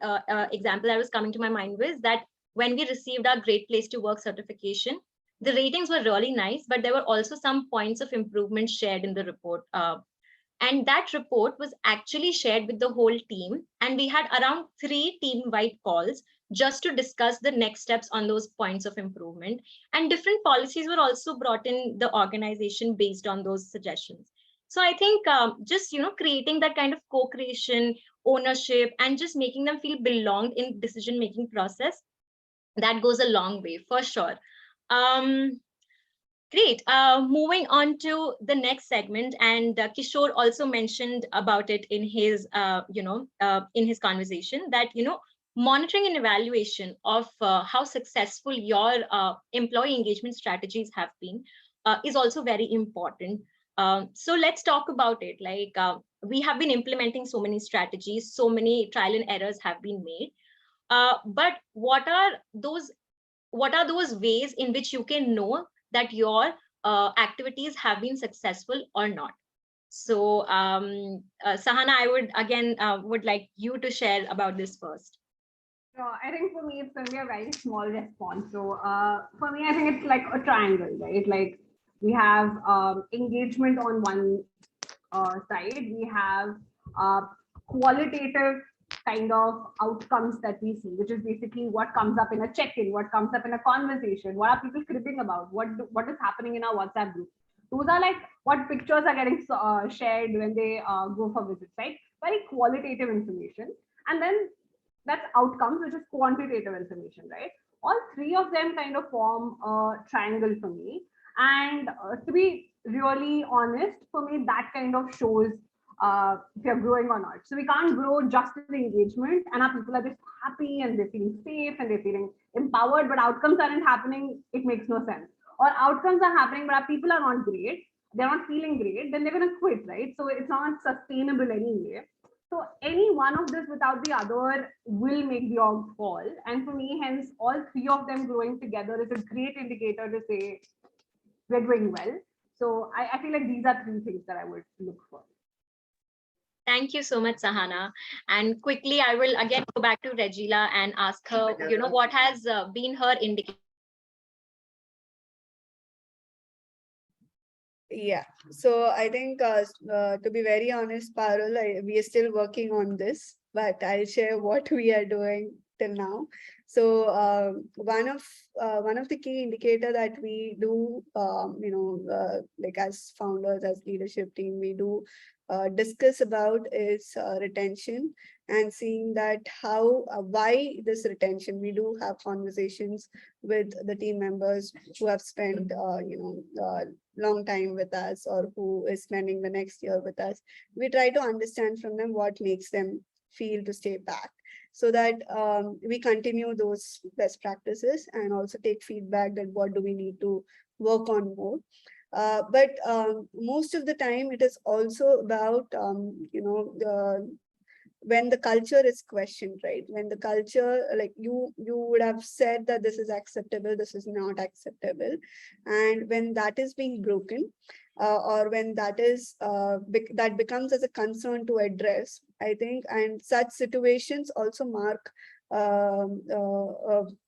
example that was coming to my mind was that when we received our Great Place to Work certification, the ratings were really nice, but there were also some points of improvement shared in the report. And that report was actually shared with the whole team. And we had around 3 team-wide calls just to discuss the next steps on those points of improvement. And different policies were also brought in the organization based on those suggestions. So I think just, creating that kind of co-creation, ownership, and just making them feel belonged in decision-making process, that goes a long way for sure. Great. Moving on to the next segment, and Kishore also mentioned about it in his, in his conversation, that monitoring and evaluation of how successful your employee engagement strategies have been is also very important. So let's talk about it. Like we have been implementing so many strategies, so many trial and errors have been made. But what are those ways in which you can know that your activities have been successful or not? So Sahana, I would again would like you to share about this first. So I think for me, it's going to be a very small response. So for me, I think it's like a triangle, right? Like we have engagement on one side, we have qualitative kind of outcomes that we see, which is basically what comes up in a check-in, what comes up in a conversation, what are people cribbing about, what is happening in our WhatsApp group. Those are like what pictures are getting shared when they go for visits, right? Very qualitative information. And then that's outcomes, which is quantitative information, right? All three of them kind of form a triangle for me. And to be really honest, for me, that kind of shows if you're growing or not. So we can't grow just with engagement and our people are just happy and they're feeling safe and they're feeling empowered, but outcomes aren't happening. It makes no sense. Or outcomes are happening, but our people are not great. They're not feeling great. Then they're going to quit, right? So it's not sustainable anyway. So any one of this without the other will make the org fall. And for me, hence, all three of them growing together is a great indicator to say we're doing well. So I feel like these are three things that I would look for. Thank you so much, Sahana. And quickly, I will again go back to Regila and ask her, what has been her indicator? Yeah, so I think to be very honest, Parul, we are still working on this, but I'll share what we are doing till now. So one of the key indicator that we do, like as founders, as leadership team, we do discuss about is retention, and seeing that how why this retention. We do have conversations with the team members who have spent long time with us or who is spending the next year with us. We try to understand from them what makes them feel to stay back. so that we continue those best practices and also take feedback that what do we need to work on more. But most of the time, it is also about, when the culture is questioned, right? When the culture, like you would have said that this is acceptable, this is not acceptable. And when that is being broken, or when that is that becomes as a concern to address, I think, and such situations also mark a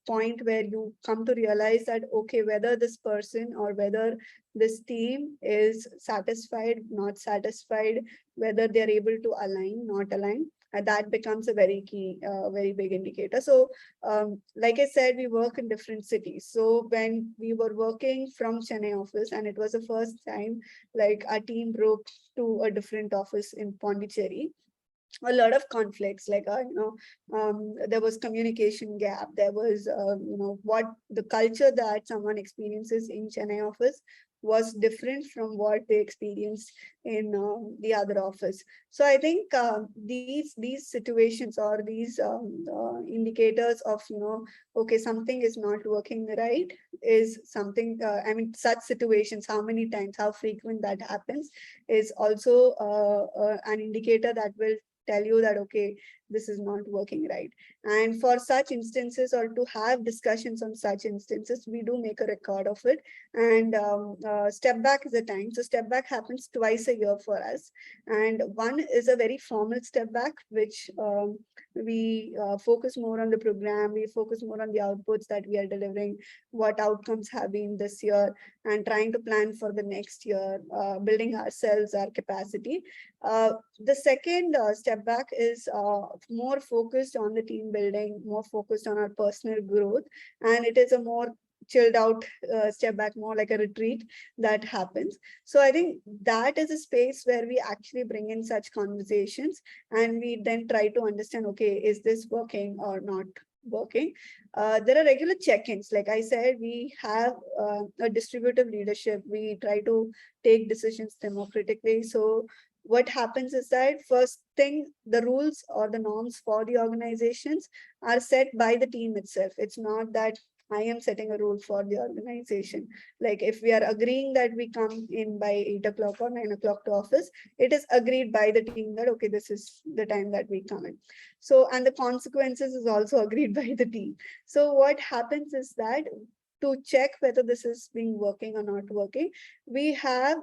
point where you come to realize that, okay, whether this person or whether this team is satisfied, not satisfied, whether they're able to align, not align, that becomes a very key, very big indicator. So like I said, we work in different cities. So when we were working from Chennai office, and it was the first time like our team broke to a different office in Pondicherry, a lot of conflicts, like there was communication gap, there was what the culture that someone experiences in Chennai office was different from what they experienced in the other office. So I think these situations or these indicators of okay, something is not working right, is something, I mean, such situations, how many times, how frequent that happens, is also an indicator that will tell you that, okay, this is not working right. And for such instances, or to have discussions on such instances, we do make a record of it. And step back is a time. So step back happens twice a year for us. And one is a very formal step back, which we focus more on the program, we focus more on the outputs that we are delivering, what outcomes have been this year, and trying to plan for the next year, building ourselves, our capacity. The second step back is more focused on the team building, more focused on our personal growth, and it is a more chilled out step back, more like a retreat that happens. So I think that is a space where we actually bring in such conversations, and we then try to understand, okay, is this working or not working? There are regular check-ins. Like I said, we have a distributive leadership. We try to take decisions democratically. So what happens is that, first thing, the rules or the norms for the organizations are set by the team itself. It's not that I am setting a rule for the organization. Like if we are agreeing that we come in by 8 o'clock or 9 o'clock to office, it is agreed by the team that, okay, this is the time that we come in. So, and the consequences is also agreed by the team. So what happens is that, to check whether this is being working or not working, we have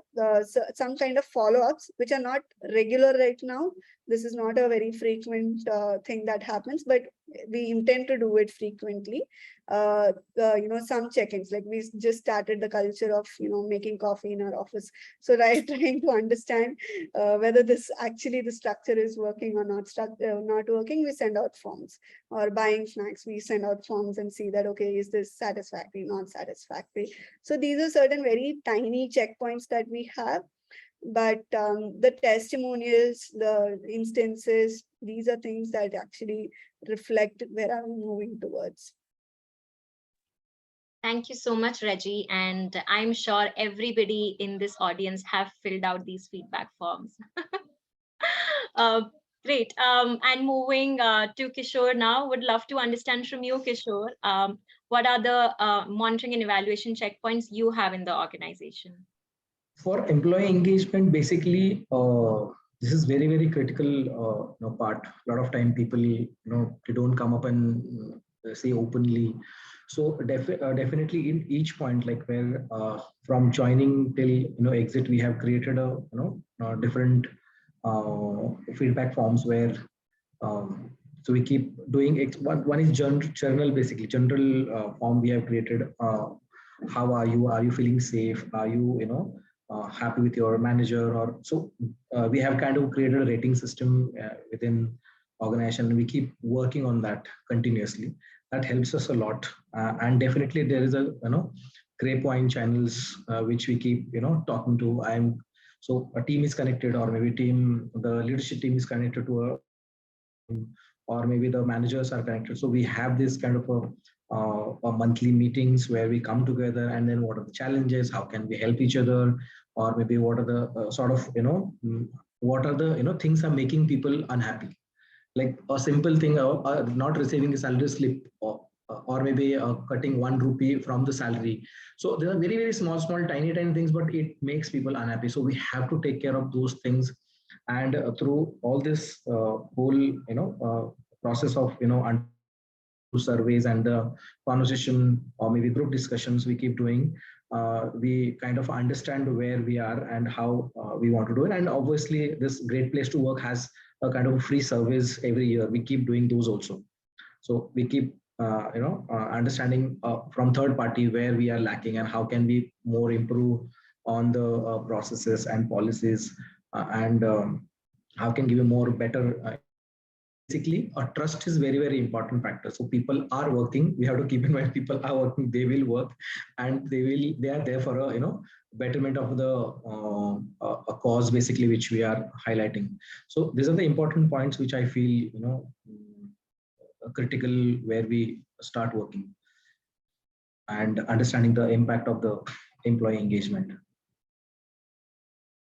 some kind of follow-ups, which are not regular right now. This is not a very frequent thing that happens, but we intend to do it frequently. Some check-ins, like we just started the culture of making coffee in our office. So trying to understand whether this actually the structure is working or not working, we send out forms. Or buying snacks, we send out forms and see that, okay, is this satisfactory, not satisfactory? So these are certain very tiny checkpoints that we have. But the testimonials, the instances, these are things that actually reflect where I'm moving towards. Thank you so much, Reggie. And I'm sure everybody in this audience have filled out these feedback forms. Great. And moving to Kishore now, would love to understand from you, Kishore, what are the monitoring and evaluation checkpoints you have in the organization? For employee engagement, basically, this is very, very critical part. A lot of time people, they don't come up and say openly. So definitely in each point, like where from joining till exit, we have created a different feedback forms where so we keep doing it. One is journal, basically general form we have created. How are you? Are you feeling safe? Are you happy with your manager? Or so we have kind of created a rating system within organization. We keep working on that continuously. That helps us a lot. And definitely there is a gray point channels which we keep talking to. So a team is connected, or maybe the leadership team is connected to a, or maybe the managers are connected. So we have this kind of a monthly meetings where we come together, and then what are the challenges? How can we help each other? Or maybe what are the sort of what are the things are making people unhappy? like a simple thing, not receiving a salary slip, or maybe cutting 1 rupee from the salary. So there are very, very small, tiny things, but it makes people unhappy. So we have to take care of those things. And through all this whole, process of, surveys and the conversation or maybe group discussions we keep doing, we kind of understand where we are and how we want to do it. And obviously this Great Place to Work has a kind of free service every year. We keep doing those also. So we keep understanding from third party where we are lacking and how can we more improve on the processes and policies, and how can give a more better basically a trust is very, very important factor. So people are working, we have to keep in mind people are working, they will work, and they are there for a betterment of the a cause basically which we are highlighting. So these are the important points which I feel critical where we start working and understanding the impact of the employee engagement.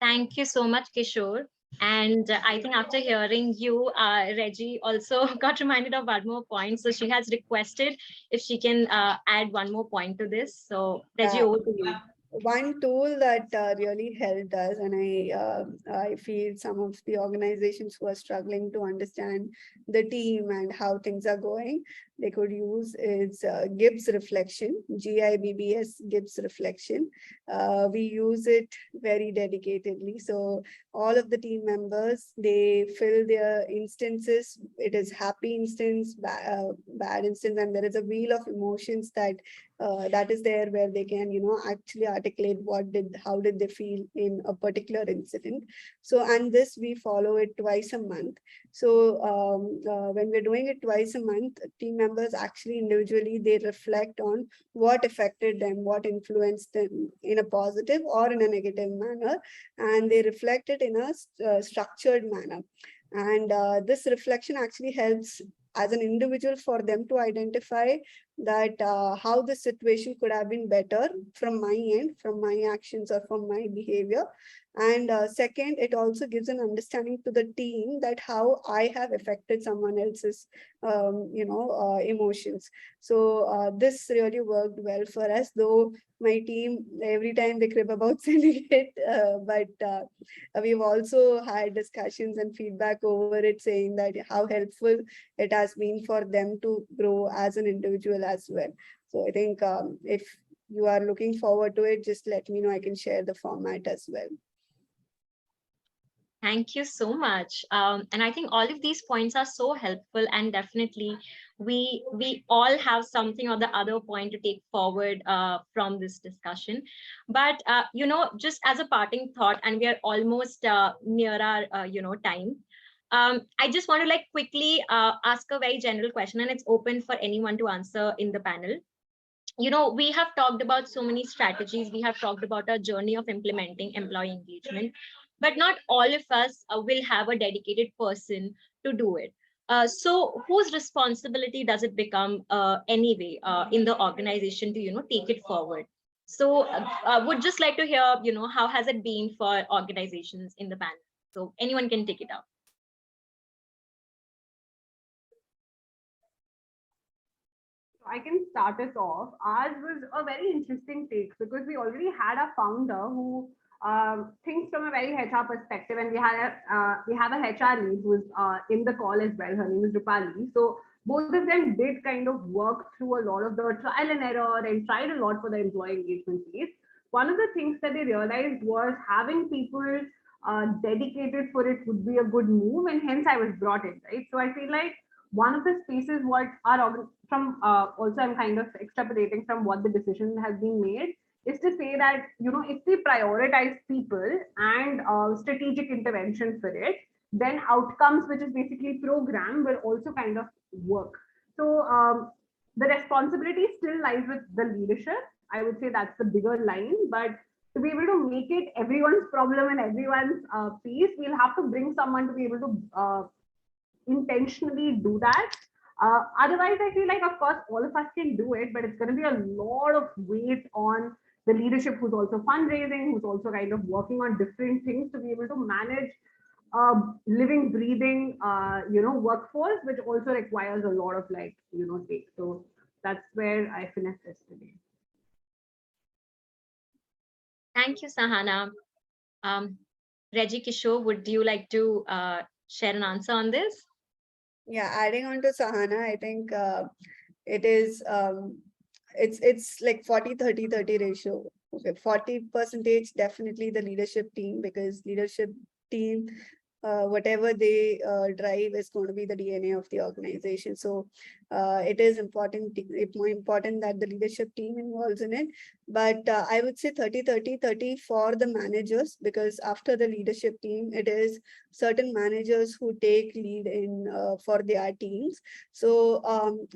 Thank you so much, Kishore. And I think after hearing you, Reggie also got reminded of one more point. So she has requested if she can add one more point to this. So Reggie, over to you. One tool that really helped us, and I feel some of the organizations who are struggling to understand the team and how things are going, they could use is Gibbs reflection, GIBBS Gibbs reflection. We use it very dedicatedly. So all of the team members, they fill their instances. It is happy instance, bad instance, and there is a wheel of emotions that is there where they can, actually articulate how did they feel in a particular incident. So, and this we follow it twice a month. So when we're doing it twice a month, team members actually individually, they reflect on what affected them, what influenced them in a positive or in a negative manner, and they reflect it in a structured manner. And this reflection actually helps as an individual for them to identify that how the situation could have been better from my end, from my actions or from my behavior. And second, it also gives an understanding to the team that how I have affected someone else's, emotions. So this really worked well for us, though my team, every time they crib about sending it, but we've also had discussions and feedback over it saying that how helpful it has been for them to grow as an individual as well. So I think if you are looking forward to it, just let me know. I can share the format as well. Thank you so much. And I think all of these points are so helpful, and definitely we all have something or the other point to take forward from this discussion. But just as a parting thought, and we are almost near our time. I just want to quickly ask a very general question, and it's open for anyone to answer in the panel. We have talked about so many strategies. We have talked about our journey of implementing employee engagement, but not all of us will have a dedicated person to do it. So whose responsibility does it become anyway in the organization to, take it forward? So would just like to hear, how has it been for organizations in the panel? So anyone can take it up. I can start us off. Ours was a very interesting take because we already had a founder who thinks from a very HR perspective, and we have a HR lead who's in the call as well. Her name is Rupali. So both of them did kind of work through a lot of the trial and error and tried a lot for the employee engagement piece. One of the things that they realized was having people dedicated for it would be a good move, and hence I was brought in, right? So I feel like one of the spaces what our from also I'm kind of extrapolating from what the decision has been made is to say that if we prioritize people and strategic intervention for it, then outcomes, which is basically program, will also kind of work. So the responsibility still lies with the leadership. I would say that's the bigger line, but to be able to make it everyone's problem and everyone's piece, we'll have to bring someone to be able to intentionally do that. Otherwise, I feel like, of course, all of us can do it, but it's going to be a lot of weight on the leadership who's also fundraising, who's also kind of working on different things to be able to manage living, breathing, workforce, which also requires a lot of take. So that's where I finished this today. Thank you, Sahana. Reggie, Kishore, would you like to share an answer on this? Yeah, adding on to Sahana, I think it is it's like 40-30-30 ratio. Okay, 40% definitely the leadership team, because leadership team, whatever they drive is going to be the DNA of the organization. So it is more important that the leadership team involves in it. But I would say 30-30-30 for the managers, because after the leadership team, it is certain managers who take lead in for their teams. So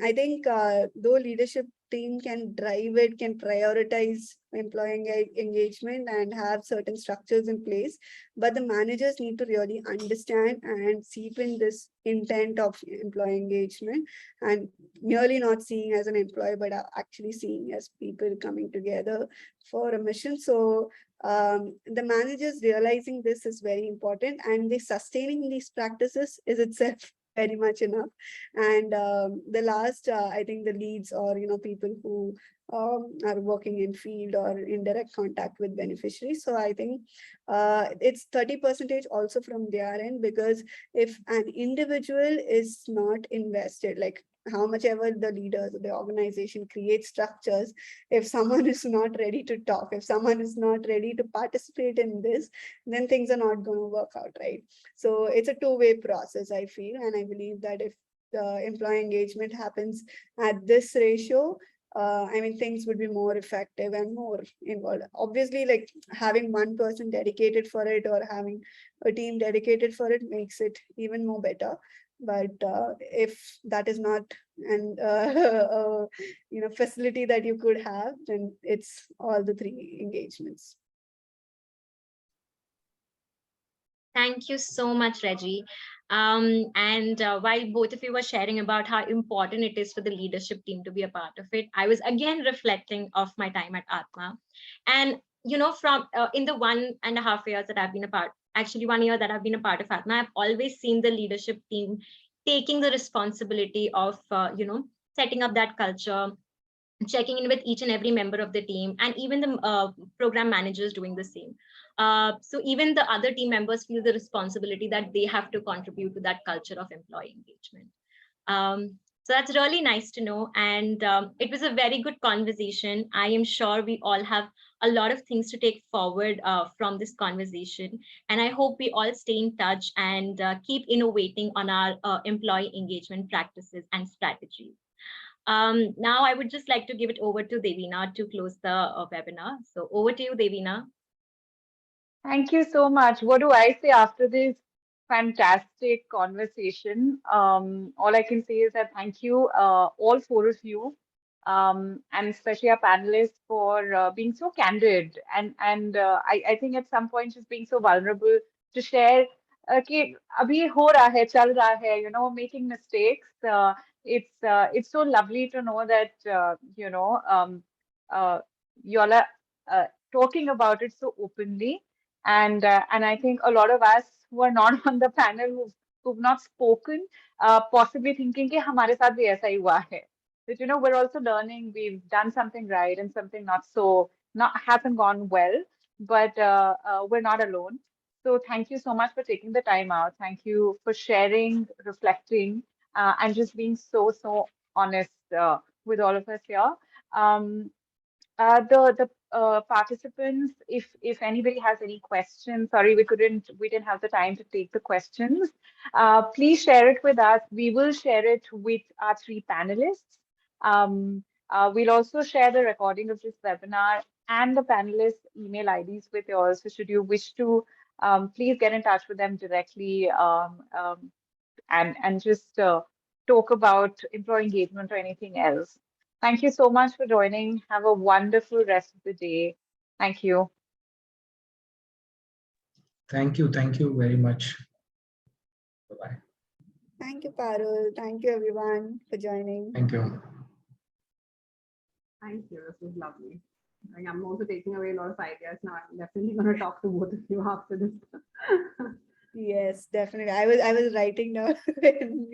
I think though leadership team can drive it, can prioritize employee engagement and have certain structures in place, but the managers need to really understand and seep in this intent of employee engagement, and merely not seeing as an employee, but actually seeing as people coming together for a mission. So the managers realizing this is very important, and they sustaining these practices is itself very much enough. And the last, I think the leads, or people who are working in field or in direct contact with beneficiaries. So I think it's 30% also from their end, because if an individual is not invested, like how much ever the leaders of the organization create structures, if someone is not ready to talk, if someone is not ready to participate in this, then things are not going to work out, right? So it's a two-way process, I feel. And I believe that if the employee engagement happens at this ratio, I mean, things would be more effective and more involved. Obviously, like having one person dedicated for it or having a team dedicated for it makes it even more better. But if that is not an facility that you could have, then it's all the three engagements. Thank you so much, Reggie. And while both of you were sharing about how important it is for the leadership team to be a part of it, I was again reflecting of my time at Atma. And, from in the 1.5 years that I've been a part, actually 1 year that I've been a part of Atma, I've always seen the leadership team taking the responsibility of, setting up that culture, checking in with each and every member of the team, and even the program managers doing the same. So even the other team members feel the responsibility that they have to contribute to that culture of employee engagement. So that's really nice to know. And it was a very good conversation. I am sure we all have a lot of things to take forward from this conversation. And I hope we all stay in touch and keep innovating on our employee engagement practices and strategies. Now I would just like to give it over to Devina to close the webinar. So over to you, Devina. Thank you so much. What do I say after this fantastic conversation? All I can say is that thank you, all four of you, and especially our panelists for being so candid, and I think at some point just being so vulnerable to share कि अभी हो रहा है, चल रहा है, making mistakes. It's so lovely to know that you all are talking about it so openly. And I think a lot of us who are not on the panel, who've not spoken, possibly thinking कि हमारे साथ भी ऐसा ही हुआ है. But we're also learning. We've done something right and something not hasn't gone well. But we're not alone. So thank you so much for taking the time out. Thank you for sharing, reflecting, and just being so honest with all of us here. The participants, if anybody has any questions, sorry we didn't have the time to take the questions. Please share it with us. We will share it with our three panelists. We'll also share the recording of this webinar and the panelists' email IDs with yours. So should you wish to, please get in touch with them directly and just talk about employee engagement or anything else. Thank you so much for joining. Have a wonderful rest of the day. Thank you. Thank you. Thank you very much. Bye-bye. Thank you, Parul. Thank you, everyone, for joining. Thank you. Thank you. This was lovely. I'm also taking away a lot of ideas now. I'm definitely going to talk to both of you after this. Yes, definitely. I was writing down when